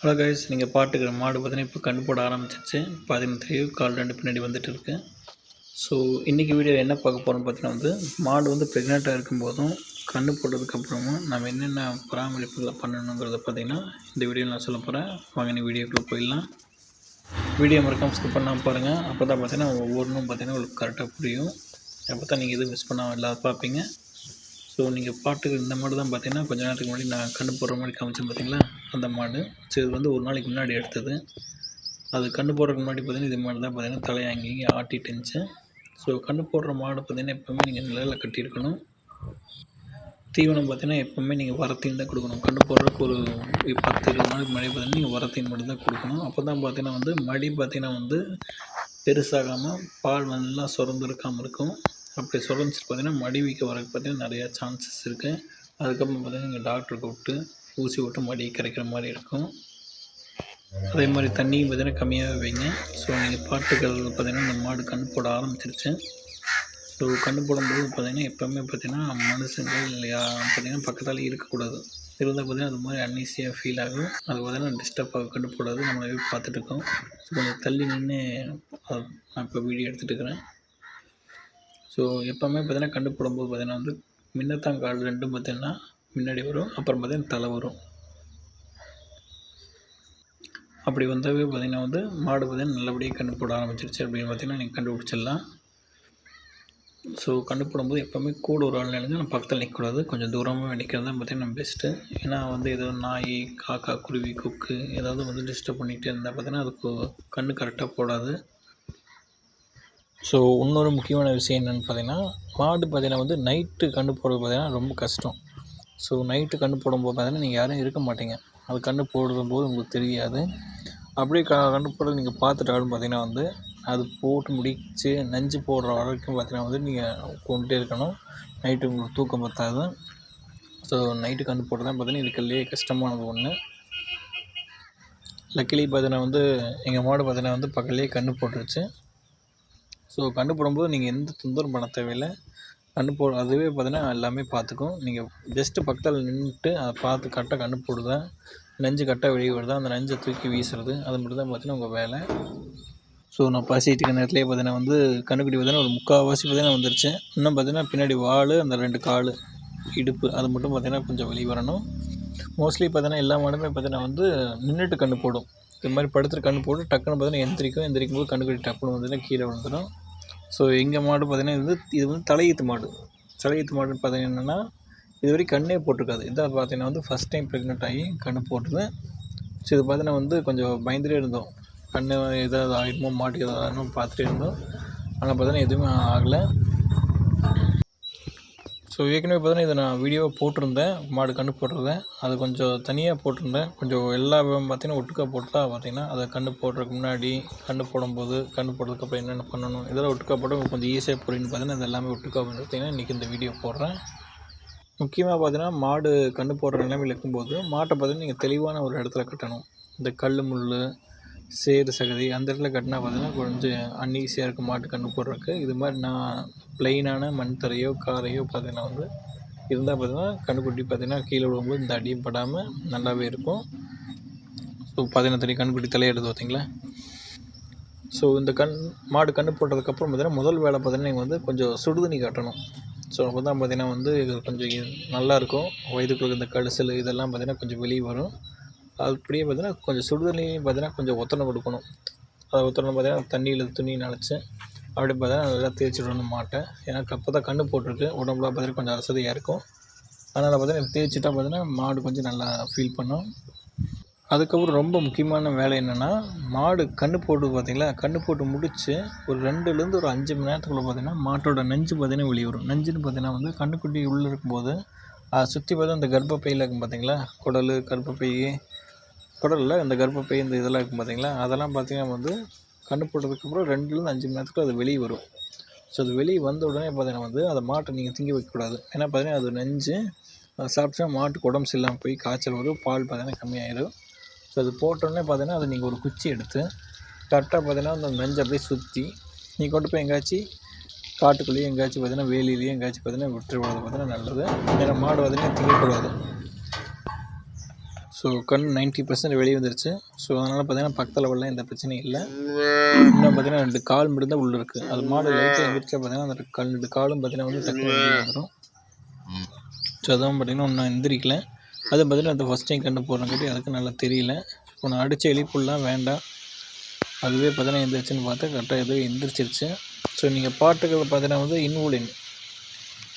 Hello guys, நீங்கள் பாட்டுக்கிற மாடு பார்த்தீங்கன்னா இப்போ கண்ணு போட ஆரம்பிச்சிருச்சு. 13 கால் 2 பின்னாடி வந்துட்டு இருக்கு. ஸோ இன்றைக்கி வீடியோ என்ன பார்க்க போகிறோம்னு பார்த்தீங்கன்னா மாடு ப்ரெக்னெண்ட்டாக இருக்கும்போதும் கண்ணு போட்டதுக்கப்புறமும் நம்ம என்னென்ன பராமரிப்புகளை பண்ணணுங்கிறத பார்த்தீங்கன்னா இந்த வீடியோவில் நான் சொல்ல போகிறேன். வாங்க நீ வீடியோக்குள்ளே போயிடலாம். வீடியோ மறக்காமல் ஸ்கிப் பண்ணாமல் பாருங்கள். அப்போ தான் பார்த்தீங்கன்னா ஒவ்வொன்றும் பார்த்தீங்கன்னா உங்களுக்கு கரெக்டாக புரியும். அப்போ தான் நீங்கள் எதுவும் மிஸ் பண்ணாமல் எல்லோரும் பார்ப்பீங்க. ஸோ நீங்கள் பாட்டுக்கு இந்த மாடு தான் பார்த்தீங்கன்னா கொஞ்சம் நேரத்துக்கு முன்னாடி நான் கண்ணு போடுற மாதிரி காமிச்சேன் பார்த்தீங்களா, அந்த மாடு. ஸோ இது ஒரு நாளைக்கு முன்னாடி எடுத்தது. அது கண்ணு போடுறதுக்கு முன்னாடி பார்த்தீங்கன்னா இது மாதிரி தான் பார்த்தீங்கன்னா தலையை அங்கேயும் ஆட்டிட்டு இருந்துச்சு. ஸோ கண்ணு போடுற மாடு பார்த்தீங்கன்னா எப்போவுமே நீங்கள் நிழலில் கட்டியிருக்கணும். தீவனம் பார்த்தீங்கன்னா எப்போவுமே நீங்கள் வரத்தீன் தான் கொடுக்கணும். கண்ணு போடுறதுக்கு ஒரு 10-20 நாளைக்கு முன்னாடி பார்த்தீங்கன்னா நீங்கள் வரத்தீன் மட்டும் தான் கொடுக்கணும். அப்போ தான் பார்த்தீங்கன்னா மடி பார்த்தீங்கன்னா பெருசாகாமல் பால் நல்லா சுரந்துருக்காமல் இருக்கும். அப்படி சுரந்துச்சு பார்த்தீங்கன்னா மடி வீக்க வரக்கு பார்த்தீங்கன்னா நிறையா சான்சஸ் இருக்குது. அதுக்கப்புறம் பார்த்தீங்கன்னா நீங்கள் டாக்டரை கூப்பிட்டு ஊசி விட்டு மடி கரைக்கிற மாதிரி இருக்கும். அதே மாதிரி தண்ணியும் பார்த்தீங்கன்னா கம்மியாகவே வைங்க. ஸோ நீங்கள் பாட்டுக்கள் பார்த்தீங்கன்னா இந்த மாடு கண்ணு போட ஆரம்பிச்சிருச்சு. ஸோ கண்ணு போடும்போது பார்த்தீங்கன்னா எப்போவுமே பார்த்தீங்கன்னா மனுஷங்கள் இல்லையா பார்த்தீங்கன்னா பக்கத்தால் இருக்கக்கூடாது. இருந்தால் பார்த்தீங்கன்னா அது மாதிரி அன்ஈஸியாக ஃபீல் ஆகும். அது பார்த்தீங்கன்னா டிஸ்டர்ப் ஆக கண்ணு போடாது. நம்மளே பார்த்துட்டு இருக்கோம். ஸோ கொஞ்சம் தள்ளி நின்று நான் இப்போ வீடியோ எடுத்துகிட்டு இருக்கிறேன். ஸோ எப்போவுமே பார்த்தீங்கன்னா கண்ணு போடும்போது பார்த்தீங்கன்னா முன்னத்தாங்கால் ரெண்டும் பார்த்தீங்கன்னா முன்னாடி வரும். அப்புறம் பார்த்தீங்கன்னா தலை வரும். அப்படி வந்தாவே பார்த்தீங்கன்னா மாடு பார்த்தீங்கன்னா நல்லபடியாக கண்ணு போட ஆரம்பிச்சிருச்சு அப்படின்னு பார்த்தீங்கன்னா நீங்கள் கண்டுபிடிச்சிடலாம். ஸோ கண்ணு போடும்போது எப்போவுமே கூட ஒரு ஆள் நினைஞ்சு நம்ம பக்கத்தில் நிற்கக்கூடாது. கொஞ்சம் தூரமாக நிற்கிறது தான் பார்த்தீங்கன்னா பெஸ்ட்டு. ஏன்னா ஏதோ நாய், காக்கா, குருவி, கொக்கு ஏதாவது டிஸ்டர்ப் பண்ணிகிட்டே இருந்தால் பார்த்தீங்கன்னா அதுக்கு கண்ணு கரெக்டாக போடாது. ஸோ இன்னொரு முக்கியமான விஷயம் என்னென்னு பார்த்தீங்கன்னா மாடு பார்த்தீங்கன்னா நைட்டு கண்ணு போடுறது பார்த்தீங்கன்னா ரொம்ப கஷ்டம். ஸோ நைட்டு கண்ணு போடும்போது பார்த்தீங்கன்னா நீங்கள் யாரும் இருக்க மாட்டீங்க. அது கண்ணு போடும்போது உங்களுக்கு தெரியாது. அப்படியே கண்ணு போடுறது நீங்கள் பார்த்துட்டாலும் பார்த்தீங்கன்னா அது போட்டு முடிச்சு நஞ்சு போடுற வரைக்கும் பார்த்தீங்கன்னா நீங்கள் கொண்டுட்டே இருக்கணும். நைட்டு உங்களுக்கு தூக்கம் பத்தாது. ஸோ நைட்டு கண்ணு போடுறது தான் பார்த்தீங்கன்னா இருக்கிறதுலே கஷ்டமானது ஒன்று. லக்கிலி பார்த்தீங்கன்னா எங்கள் மாடு பார்த்தீங்கன்னா பக்கத்துலேயே கண்ணு போட்டுருச்சு. ஸோ கண்ணு போடும்போது நீங்கள் எந்த தொந்தரவும் பண்ண தேவையில்லை. கண்ணு அதுவே பார்த்தீங்கன்னா எல்லாமே பார்த்துக்கும். நீங்கள் ஜஸ்ட்டு பக்கத்தில் நின்றுட்டு அதை பார்த்து கரெக்டாக கண்ணு போடுதேன், நஞ்சு கரெக்டாக வெளியே வருதா, அந்த நஞ்சை தூக்கி வீசுறது, அது மட்டும் தான் பார்த்தீங்கன்னா உங்கள் வேலை. ஸோ நான் பேசிகிட்டு இருக்க நேரத்துலேயே பார்த்தீங்கன்னா கண்ணுக்குட்டி பார்த்தீங்கன்னா ஒரு 3/4 பார்த்தீங்கன்னா வந்துருச்சு. இன்னும் பார்த்தீங்கன்னா பின்னாடி வால், அந்த 2 கால், இடுப்பு அது மட்டும் பார்த்தீங்கன்னா கொஞ்சம் வெளியே வரணும். மோஸ்ட்லி பார்த்தீங்கன்னா எல்லா மாடுமே பார்த்தீங்கன்னா நின்றுட்டு கண்ணு போடும். இது மாதிரி படுத்துட்டு கண்ணு போட்டு டக்குன்னு பார்த்தீங்கன்னா எந்திரிக்கும் போது கண்ணுக்குட்டி டக்குன்னு பார்த்தீங்கன்னா கீழே விழுந்துடும். ஸோ எங்கள் மாடு பார்த்தீங்கன்னா இது தலையீத்து மாடு. தலையீத்து மாடுன்னு பார்த்தீங்கன்னா என்னென்னா இது வரைக்கும் கண்ணே போட்டிருக்காது. இதான் பார்த்தீங்கன்னா ஃபஸ்ட் டைம் ப்ரெக்னென்ட் ஆகி கண்ணு போட்டுது. ஸோ இது பார்த்தீங்கன்னா கொஞ்சம் பயந்துட்டே இருந்தோம். கண்ணு ஏதாவது ஆகிடுமோ, மாட்டுக்கு ஏதாவது ஆகணும்னு பார்த்துட்டே இருந்தோம். ஆனால் பார்த்தீங்கன்னா எதுவுமே ஆகலை. ஸோ ஏற்கனவே பார்த்தீங்கன்னா இதை நான் வீடியோவை போட்டிருந்தேன், மாடு கண்ணு போட்டிருந்தேன். அது கொஞ்சம் தனியாக போட்டிருந்தேன். கொஞ்சம் எல்லா பார்த்தீங்கன்னா ஒட்டுக்கா போட்டால் பார்த்தீங்கன்னா அதை கண்ணு போடுறதுக்கு முன்னாடி, கண்ணு போடும்போது, கண்ணு போடுறதுக்கப்புறம் என்னென்ன பண்ணணும், இதெல்லாம் ஒட்டுக்கா போட்டால் கொஞ்சம் ஈஸியாக புரியுன்னு பார்த்தீங்கன்னா இது எல்லாமே ஒட்டுக்கா பார்த்தீங்கன்னா இன்றைக்கி இந்த வீடியோ போடுறேன். முக்கியமாக பார்த்தீங்கன்னா மாடு கண்ணு போடுற நிலைமையில் இருக்கும்போது மாட்டை பார்த்தீங்கன்னா நீங்கள் தெளிவான ஒரு இடத்துல கட்டணும். இந்த கல், முள், சேறு, சகதி அந்த இடத்துல கட்டினா பார்த்தீங்கன்னா கொஞ்சம் அன்ஈஸியாக இருக்கும் மாட்டு கண்ணு போடுறதுக்கு. இது மாதிரி நான் ப்ளைனான மண் தரையோ, காரையோ பார்த்தீங்கன்னா இருந்தால் பார்த்தீங்கன்னா கண்ணுக்குட்டி பார்த்தீங்கன்னா கீழே விழும்போது இந்த அடியும் படாமல் நல்லாவே இருக்கும். ஸோ பார்த்தீங்கன்னா கண்ணுக்குட்டி தலையிடுது பார்த்தீங்களா. ஸோ இந்த மாடு கண்ணு போட்டதுக்கப்புறம் பார்த்தீங்கன்னா முதல் வேலை பார்த்தீங்கன்னா நீங்கள் கொஞ்சம் சுடுதண்ணி காட்டணும். ஸோ அப்போ தான் பார்த்தீங்கன்னா இது கொஞ்சம் நல்லாயிருக்கும். வயதுக்குள்ள இந்த கடைசல் இதெல்லாம் பார்த்தீங்கன்னா கொஞ்சம் வெளியே வரும். அப்படியே பார்த்தீங்கன்னா கொஞ்சம் சுடுதண்ணிலையும் பார்த்தீங்கன்னா கொஞ்சம் ஒத்தனை கொடுக்கணும். அதை ஒத்தனை பார்த்தீங்கன்னா தண்ணியில் துணி நனைச்சி அப்படி பார்த்தீங்கன்னா நல்லா தேய்ச்சி விடணும் மாட்டை. ஏன்னா அப்போ தான் கண்ணு போட்டிருக்கு, உடம்புல பார்த்தீங்கன்னா கொஞ்சம் அசதியாக இருக்கும். அதனால் பார்த்தீங்கன்னா தேய்ச்சிட்டா பார்த்தீங்கன்னா மாடு கொஞ்சம் நல்லா ஃபீல் பண்ணும். அதுக்கப்புறம் ரொம்ப முக்கியமான வேலை என்னென்னா மாடு கண்ணு போட்டு பார்த்தீங்களா, கண்ணு போட்டு முடித்து ஒரு 2லேருந்து ஒரு 5 மணி நேரத்துக்குள்ளே பார்த்தீங்கன்னா மாட்டோட நஞ்சு பார்த்தீங்கன்னா வெளியே வரும். நஞ்சுன்னு பார்த்தீங்கன்னா கண்ணுக்குட்டி உள்ளே இருக்கும்போது அதை சுற்றி பார்த்தா இந்த கர்ப்பப்பையில் இருக்கும் பார்த்தீங்களா, குடல், கர்ப்பப்பை, குடலில் இந்த கர்ப்பப்பை இந்த இதெல்லாம் இருக்கும் பார்த்தீங்களா, அதெல்லாம் பார்த்தீங்கன்னா கண்ணு போட்டதுக்கப்புறம் 2லேருந்து 5 மணி நேரத்துக்கு அது வெளியே வரும். ஸோ அது வெளியே வந்த உடனே பார்த்தீங்கன்னா அதை மாட்டை நீங்கள் திங்க வைக்கக்கூடாது. ஏன்னா பார்த்தீங்கன்னா அது நஞ்சு அதை சாப்பிட்டா மாட்டுக்கு உடம்பு சரியில்லாமல் போய் காய்ச்சல் வரும், பால் பார்த்தீங்கன்னா கம்மியாயிடும். ஸோ அது போட்டோடனே பார்த்தீங்கன்னா அது நீங்கள் ஒரு குச்சி எடுத்து கரெக்டாக பார்த்தீங்கன்னா அந்த நஞ்சை அப்படியே சுற்றி நீங்கள் கொண்டு போய் எங்கேயாச்சும் காட்டுக்குள்ளேயும் எங்கேயாச்சும் பார்த்தீங்கன்னா வேலியிலையும் எங்கேயாச்சும் பார்த்தீங்கன்னா விட்டுருவாது பார்த்தீங்கன்னா நல்லது. ஏன்னா மாடு பார்த்தீங்கன்னா திங்கக்கூடாது. ஸோ கண் 90% வெளியே வந்துருச்சு. ஸோ அதனால் பார்த்தீங்கன்னா பக்கத்தில் வரலாம், எந்த பிரச்சனையும் இல்லை. இன்னும் பார்த்தீங்கன்னா 2 கால் மட்டும் தான் உள்ளே இருக்குது. அது மாடு லைட்டாக எந்திரிச்சா பார்த்தீங்கன்னா அந்த 2 காலும் பார்த்தீங்கன்னா வந்து டக்குனு வெளியே வந்துடும். ஸோ அதான் பார்த்தீங்கன்னா இன்னும் எந்திரிக்கல. அது பார்த்தீங்கன்னா அந்த ஃபஸ்ட் டைம் கண்டு போடுறங்காட்டி அதுக்கு நல்லா தெரியல. இப்போ நான் அடித்த எலிப்புல்லாம் வேண்டாம், அதுவே பார்த்தீங்கன்னா எந்திரிச்சுன்னு பார்த்தா கரெக்டாக எதுவும் எந்திரிச்சிருச்சு. ஸோ நீங்கள் பாட்டுக்கள் பார்த்தீங்கன்னா வந்து இன்வுலின்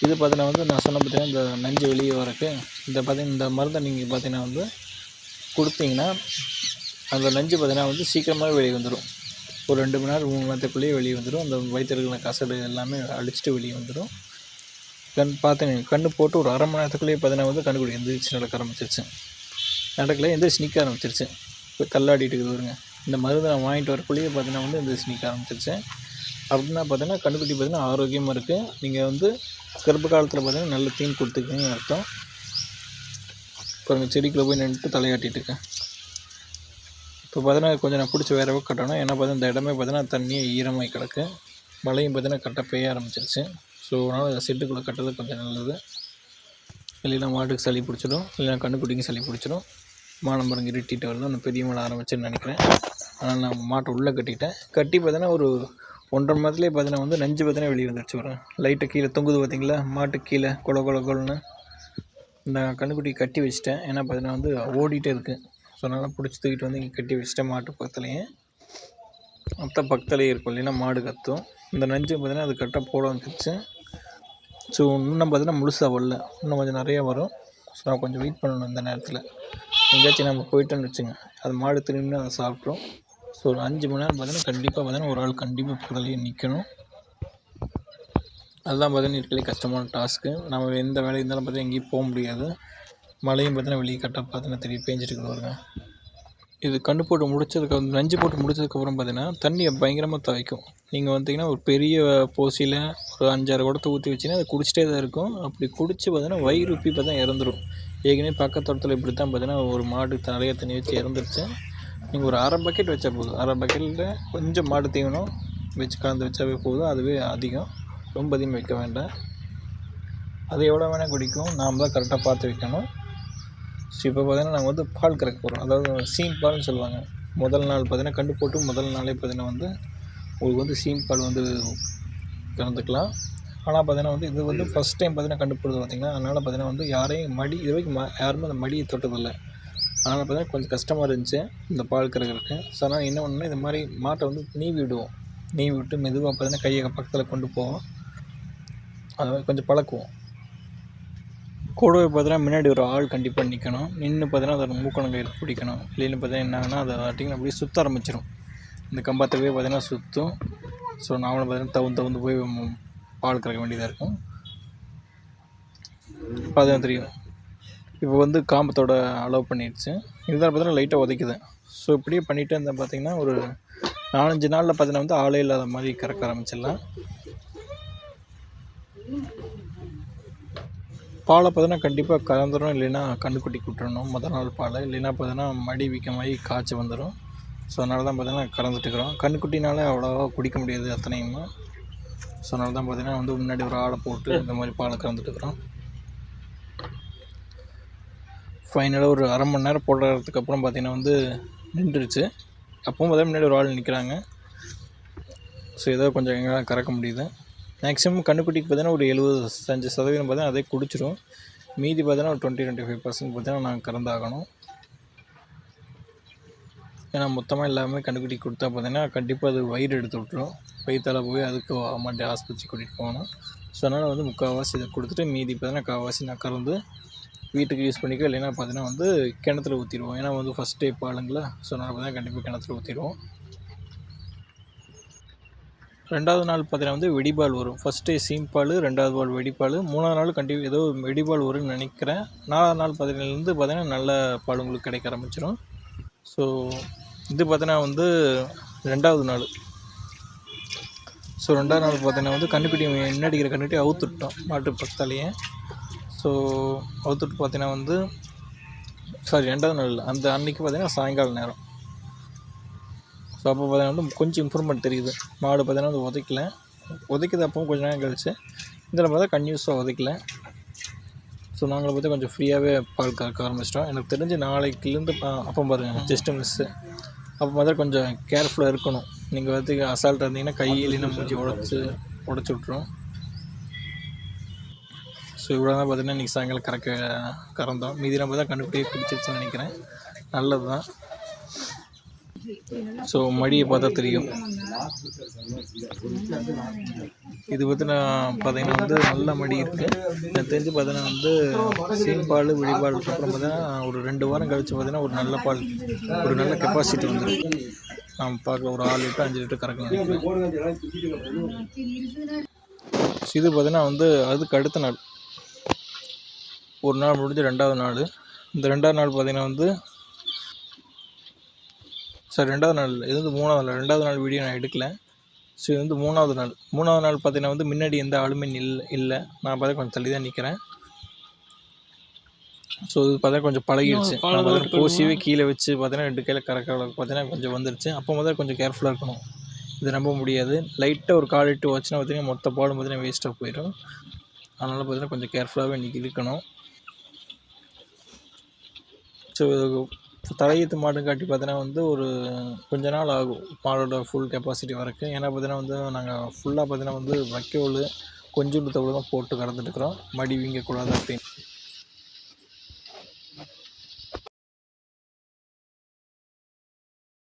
இது பார்த்தீங்கன்னா வந்து நான் சொன்ன பார்த்தீங்கன்னா இந்த நஞ்சு வெளியே வரக்கு இந்த மருந்தை நீங்கள் பார்த்தீங்கன்னா வந்து கொடுத்தீங்கன்னா அந்த நஞ்சு பார்த்தீங்கன்னா வந்து சீக்கிரமாகவே வெளியே வந்துடும். ஒரு 2 மணி நேரம் 3 மணி நேரத்துக்குள்ளேயே வெளியே வந்துடும். அந்த வயிற்றில் இருக்கிற கசடு எல்லாமே அடிச்சுட்டு வெளியே வந்துடும். கண்ணு போட்டு ஒரு அரை மணி நேரத்துக்குள்ளேயே பார்த்தீங்கன்னா வந்து கண்ணுக்குடி எந்திரிச்சு நடக்க ஆரம்பிச்சிருச்சு. நடக்கல, எந்திரிச்சு நிற்க ஆரம்பிச்சிருச்சு. இப்போ தள்ளாடிட்டு இருக்குது வருங்க. இந்த மருந்து நான் வாங்கிட்டு வரக்குள்ளேயே பார்த்தீங்கன்னா வந்து எந்திரிச்சு நிற்க ஆரம்பிச்சிருச்சு. அப்படின்னா பார்த்தீங்கன்னா கண்ணுக்குட்டி பார்த்தீங்கன்னா ஆரோக்கியமாக இருக்குது. நீங்கள் வந்து கர்ப்ப காலத்தில் பார்த்தீங்கன்னா நல்ல தீன் கொடுத்துருக்கீங்கன்னு அர்த்தம். பாருங்கள், செடிக்குள்ளே போய் நின்றுட்டு தலையாட்டிட்டு இருக்கேன். இப்போ பார்த்தீங்கன்னா கொஞ்சம் நான் பிடிச்சி வேறு கட்டணும். ஏன்னா பார்த்தீங்கன்னா இந்த இடமே பார்த்தீங்கன்னா தண்ணியே ஈரமாகி கிடக்கு. மழையும் பார்த்தீங்கன்னா கரெக்டாக பெய்ய ஆரம்பிச்சிருச்சு. ஸோ அதனால் செட்டுக்குள்ளே கட்டுறது கொஞ்சம் நல்லது. இல்லைன்னா மாட்டுக்கு சளி பிடிச்சிடும், இல்லைன்னா கண்ணுக்குட்டிக்கு சளி பிடிச்சிடும். மானம்பரம் இருட்டிகிட்டு வருது, அந்த பெரிய மழை ஆரம்பிச்சுன்னு நினைக்கிறேன். அதனால் நான் மாட்டை உள்ளே கட்டிட்டேன். கட்டி பார்த்தீங்கன்னா ஒரு 1.5 மணி நேரத்துலேயே பார்த்தீங்கன்னா வந்து நஞ்சு பார்த்தீங்கன்னா வெளியே வந்துடுச்சு. வரும் லைட்டை கீழே தொங்குது பார்த்தீங்களா, மாட்டுக்கு கீழே கொலன்னு. இந்த கண்ணுக்குட்டி கட்டி வச்சிட்டேன். ஏன்னா பார்த்தீங்கன்னா வந்து ஓடிட்டே இருக்குது. ஸோ அதனால் பிடிச்சி தூக்கிட்டு வந்து இங்கே கட்டி வச்சிட்டேன் மாட்டு பக்கத்துலேயே. பக்கத்துலேயே இருக்கும், இல்லைன்னா மாடு கத்தும். இந்த நஞ்சு பார்த்தீங்கன்னா அது கரெக்டாக போட வந்துடுச்சு. ஸோ இன்னும் பார்த்தீங்கன்னா முழுசாக வரல, இன்னும் கொஞ்சம் நிறையா வரும். ஸோ நான் கொஞ்சம் வெயிட் பண்ணணும். இந்த நேரத்தில் எங்கேயாச்சும் நம்ம போயிட்டோன்னு வச்சுங்க, அது மாடு திரும்பி அதை சாப்பிட்றோம். ஸோ ஒரு 5 மணி நேரம் பார்த்தீங்கன்னா கண்டிப்பாக பார்த்தீங்கன்னா ஒரு ஆள் கண்டிப்பாக பக்கத்துலேயே நிற்கணும். அதுதான் பார்த்தீங்கன்னா இருக்கிறதுலே கஷ்டமான டாஸ்க்கு. நம்ம எந்த வேலையும் இருந்தாலும் பார்த்தீங்கன்னா எங்கேயும் போக முடியாது. மழையும் பார்த்தீங்கன்னா வெளியே கரெக்டாக பார்த்தீங்கன்னா திரும்பி பேஞ்சிட்டு வருங்க. இது கண்டு போட்டு முடிச்சதுக்கு நஞ்சு போட்டு முடிச்சதுக்கப்புறம் பார்த்தீங்கன்னா தண்ணியை பயங்கரமாக துவைக்கும். நீங்கள் வந்தீங்கன்னா ஒரு பெரிய போசியில் ஒரு 5-6 குடத்தை ஊற்றி வச்சிங்கன்னா அது குடிச்சிட்டே தான் இருக்கும். அப்படி குடிச்சு பார்த்தீங்கன்னா வயிறு உப்பி பார்த்தா இறந்துடும். ஏற்கனவே பக்கத்தோட்டத்தில் இப்படி தான் பார்த்தீங்கன்னா ஒரு மாடு நிறைய தண்ணி வச்சு இறந்துருச்சு. நீங்கள் ஒரு 1/2 பக்கெட் வச்சா போதும். 1/2 பக்கெட்டில் கொஞ்சம் மாடு தீவனம் வச்சு கலந்து வச்சாவே போதும். அதுவே அதிகம், ரொம்ப அதிகம் வைக்க வேண்டாம். அது எவ்வளோ வேணால் குடிக்கும், நாம் தான் கரெக்டாக பார்த்து வைக்கணும். ஸோ இப்போ பார்த்தீங்கன்னா நாங்கள் வந்து பால் கறக்க போகிறோம். அதாவது சீம் பால்னு சொல்லுவாங்க. முதல் நாள் பார்த்தீங்கன்னா கண்டு போட்டு முதல் நாளே பார்த்தீங்கன்னா வந்து உங்களுக்கு வந்து சீம் பால் வந்து கறந்துக்கலாம். ஆனால் பார்த்தீங்கன்னா வந்து இது வந்து ஃபஸ்ட் டைம் பார்த்தீங்கன்னா கண்டு போடுறது பார்த்திங்கன்னா. அதனால் பார்த்தீங்கன்னா வந்து யாரையும் இது வரைக்கும் யாருமே அந்த மடியை தொட்டதில்லை. அதனால் பார்த்தீங்கன்னா கொஞ்சம் கஷ்டமாக இருந்துச்சு இந்த பால் கறக்கிறதுக்கு. ஸோ அதனால் என்ன பண்ணணும்னா இந்த மாதிரி மாட்டை வந்து நீவி விட்டு மெதுவாக பார்த்தீங்கன்னா கையை பக்கத்தில் கொண்டு போவோம். அதை கொஞ்சம் பழக்குவோம். கூடவே பார்த்தீங்கன்னா முன்னாடி ஒரு ஆள் கண்டிப்பாக நிற்கணும். நின்று பார்த்தீங்கன்னா அதோட மூக்கணங்கை பிடிக்கணும். இல்லைன்னு பார்த்தீங்கன்னா என்ன ஆகுனா அதை ஆட்டிங்கன்னா அப்படியே சுற்ற ஆரம்பிச்சிடும். இந்த கம்பத்தவே பார்த்தீங்கன்னா சுற்றும். ஸோ நாமளும் பார்த்தீங்கன்னா தவுந்து போய் பால் கறக்க வேண்டியதாக இருக்கும். பார்த்தீங்கன்னா தெரியும், இப்போ வந்து காம்பத்தோட அலோவ் பண்ணிடுச்சு. இதுதான் பார்த்தீங்கன்னா லைட்டாக உதைக்குது. ஸோ இப்படியே பண்ணிவிட்டு இருந்தால் பார்த்தீங்கன்னா ஒரு 4-5 நாளில் பார்த்தீங்கன்னா வந்து ஆளே இல்லாத மாதிரி கறக்க ஆரம்பிச்சிடலாம். பாலை பார்த்தீங்கன்னா கண்டிப்பாக கலந்துடும், இல்லைன்னா கண்ணுக்குட்டி விட்டுறணும் முதல் நாள் பாலை. இல்லைன்னா பார்த்தீங்கன்னா மடி வீக்கமாகி காய்ச்சி வந்துடும். ஸோ அதனால தான் பார்த்தீங்கன்னா கறந்துட்டுக்கிறோம். கண்ணுக்குட்டினால அவ்வளோவா குடிக்க முடியாது அத்தனையுமா. ஸோ அதனால தான் பார்த்தீங்கன்னா வந்து முன்னாடி ஒரு ஆளை போட்டு இந்த மாதிரி பாலை கறந்துட்டுக்கிறோம். ஃபைனலாக ஒரு 1/2 மணி நேரம் போடுறதுக்கு அப்புறம் பார்த்தீங்கன்னா வந்து நின்றுச்சு. அப்பவும் பார்த்தா முன்னாடி ஒரு ஆள் நிற்கிறாங்க. ஸோ ஏதோ கொஞ்சம் எங்களால் கறக்க முடியுது. மேக்ஸிமம் கண்ணுக்குட்டிக்கு பார்த்தீங்கன்னா ஒரு 75% பார்த்தீங்கன்னா அதே குடிச்சிடும். மீதி பார்த்தீங்கன்னா ஒரு 20-25% பார்த்தீங்கன்னா நாங்கள் கறந்தாகணும். ஏன்னா மொத்தமாக எல்லாமே கண்ணுக்குட்டி கொடுத்தா பார்த்தீங்கன்னா கண்டிப்பாக அது வயிறு எடுத்து விட்டுரும். வயிற்றால் போய் அதுக்கு அம்மாட்டி ஆஸ்பத்திரி கூட்டிகிட்டு போகணும். ஸோ அதனால் வந்து 3/4 இதை கொடுத்துட்டு மீதி பார்த்தீங்கன்னா 1/4 நான் கறந்து வீட்டுக்கு யூஸ் பண்ணிக்க. இல்லைன்னா பார்த்தீங்கன்னா வந்து கிணத்துல ஊற்றிடுவோம். ஏன்னா வந்து ஃபஸ்ட் டே பாலுங்களா. ஸோ அதனால் பார்த்தீங்கன்னா கண்டிப்பாக கிணத்துல ஊற்றிடுவோம். 2வது நாள் பார்த்தீங்கன்னா வந்து வெடிபால் வரும். ஃபஸ்ட் டே சீம் பால், 2வது பால் வெடிப்பால், 3வது நாள் கண்டிப்பாக ஏதோ வெடிபால் வரும்னு நினைக்கிறேன். 4வது நாள் பார்த்தீங்கன்னா நல்ல பால் உங்களுக்கு கிடைக்க ஆரம்பிச்சிடும். ஸோ இது பார்த்தீங்கன்னா வந்து 2வது நாள். ஸோ 2வது நாள் பார்த்தீங்கன்னா வந்து கண்ணுக்குட்டி முன்னாடிக்கிற கண்ணுக்குட்டி அவுத்துட்டோம் மாட்டு பக்கத்தாலேயே. ஸோ அவுத்துட்டு பார்த்தீங்கன்னா வந்து 2வது நாள் இல்லை, அந்த அன்றைக்கி பார்த்தீங்கன்னா சாயங்கால நேரம். ஸோ அப்போ பார்த்தீங்கன்னா வந்து கொஞ்சம் இம்ப்ரூவ்மெண்ட் தெரியுது. மாடு பார்த்தீங்கன்னா வந்து உதைக்குது அப்பவும் கொஞ்சம் நேரம் கழிச்சு. இதில் பார்த்தா கன்யூஸாக உதைக்கல. ஸோ ஸோ நாங்கள் பார்த்து கொஞ்சம் ஃப்ரீயாகவே பால் கறக்க ஆரம்பிச்சிட்டோம். எனக்கு தெரிஞ்சு நாளைக்குலேருந்து அப்போ பாருங்கள் ஜஸ்ட்டு மிஸ்ஸு. அப்போ மாதிரி கொஞ்சம் கேர்ஃபுல்லாக இருக்கணும். நீங்கள் வந்து அசால்ட்டாக இருந்தீங்கன்னா கையிலேயே மூஞ்சி உடச்சி விட்ரும். ஸோ இவ்வளோ தான் பார்த்தீங்கன்னா இன்றைக்கி சாயங்காலம் கறந்தோம். மீதி நம்ம தான் கண்டுபிடியே பிடிச்சிருச்சுன்னு நினைக்கிறேன். நல்லது தான். ஸோ மடியை பார்த்தா தெரியும். இது பார்த்தீங்கன்னா வந்து நல்ல மடி இருக்குது. எனக்கு தெரிஞ்சு பார்த்தீங்கன்னா வந்து சீம்பால் விழிப்பாலுக்கு அப்புறம் பார்த்தீங்கன்னா ஒரு 2 வாரம் கழித்து பார்த்தீங்கன்னா ஒரு நல்ல பால், ஒரு நல்ல கெப்பாசிட்டி வந்துடும். நம்ம பார்க்க ஒரு 6 லிட்டர் 5 லிட்டர் கறக்கணும். இது பார்த்தீங்கன்னா வந்து அதுக்கு அடுத்த நாள் ஒரு நாள் முடிஞ்சு 2வது நாள். இந்த 2வது நாள் பார்த்தீங்கன்னா வந்து சார் 2வது நாள் இது வந்து 3வது நாள். 2வது நாள் வீடியோ நான் எடுக்கல. ஸோ இது வந்து 3வது நாள். 3வது நாள் பார்த்தீங்கன்னா வந்து முன்னாடி எந்த ஆளுமே இல்லை. நான் பார்த்தா கொஞ்சம் தள்ளி தான் நிற்கிறேன். ஸோ இது பார்த்தா கொஞ்சம் பழகிடுச்சு. நான் பார்த்தீங்கன்னா போசியவே கீழே வச்சு பார்த்தீங்கன்னா 2 கையில் கறக்க பார்த்தீங்கன்னா கொஞ்சம் வந்துருச்சு. அப்போ முதல்ல கொஞ்சம் கேர்ஃபுல்லாக இருக்கணும். இது நம்ப முடியாது. லைட்டாக ஒரு 1/4 லிட்டர் வச்சுன்னா பார்த்தீங்கன்னா மொத்த பாலும் பார்த்தீங்கன்னா வேஸ்ட்டாக போயிடும். அதனால் பார்த்தீங்கன்னா கொஞ்சம் கேர்ஃபுல்லாகவே இன்றைக்கி இருக்கணும். ஸோ தலையீத்து மாடு காட்டி பார்த்தீங்கன்னா வந்து ஒரு கொஞ்ச நாள் ஆகும் மாடோட ஃபுல் கெப்பாசிட்டி வரைக்கும். ஏன்னா பார்த்தீங்கன்னா வந்து நாங்கள் ஃபுல்லாக பார்த்தீங்கன்னா வந்து வைக்கோல் கொஞ்சோண்டு தவிர தான் போட்டு கறந்துட்டுருக்குறோம். மடி வீங்கக்கூடாது அப்படின்னு.